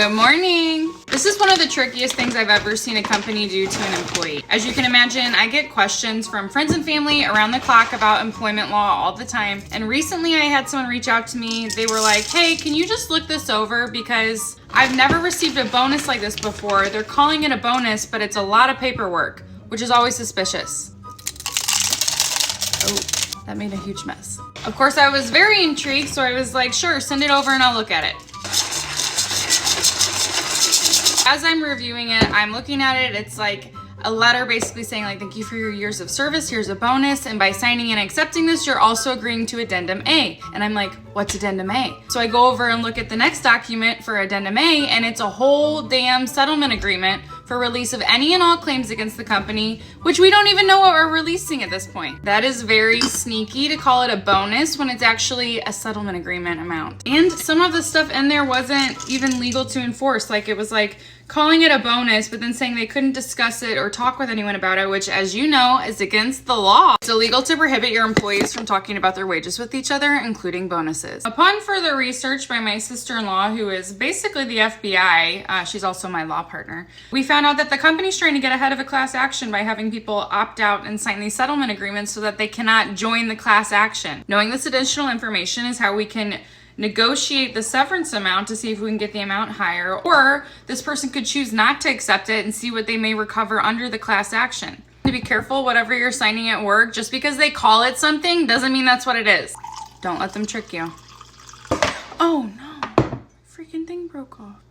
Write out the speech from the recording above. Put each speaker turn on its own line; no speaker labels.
Good morning. This is one of the trickiest things I've ever seen a company do to an employee. As you can imagine, I get questions from friends and family around the clock about employment law all the time. And recently I had someone reach out to me. They were like, hey, can you just look this over? Because I've never received a bonus like this before. They're calling it a bonus, but it's a lot of paperwork, which is always suspicious. Oh, that made a huge mess. Of course, I was very intrigued, so I was like, sure, send it over and I'll look at it. As I'm reviewing it, I'm looking at it, it's like a letter basically saying like, thank you for your years of service, here's a bonus, and by signing and accepting this, you're also agreeing to Addendum A. And I'm like, what's Addendum A? So I go over and look at the next document for Addendum A, and it's a whole damn settlement agreement for release of any and all claims against the company, which we don't even know what we're releasing at this point. That is very sneaky to call it a bonus when it's actually a settlement agreement amount. And some of the stuff in there wasn't even legal to enforce. Like it was like calling it a bonus, but then saying they couldn't discuss it or talk with anyone about it, which, as you know, is against the law. It's illegal to prohibit your employees from talking about their wages with each other, including bonuses. Upon further research by my sister-in-law, who is basically the FBI, she's also my law partner, we found out that the company's trying to get ahead of a class action by having people opt out and sign these settlement agreements so that they cannot join the class action. Knowing this additional information is how we can negotiate the severance amount to see if we can get the amount higher, or this person could choose not to accept it and see what they may recover under the class action. To be careful, whatever you're signing at work, just because they call it something doesn't mean that's what it is. Don't let them trick you. Oh no, freaking thing broke off.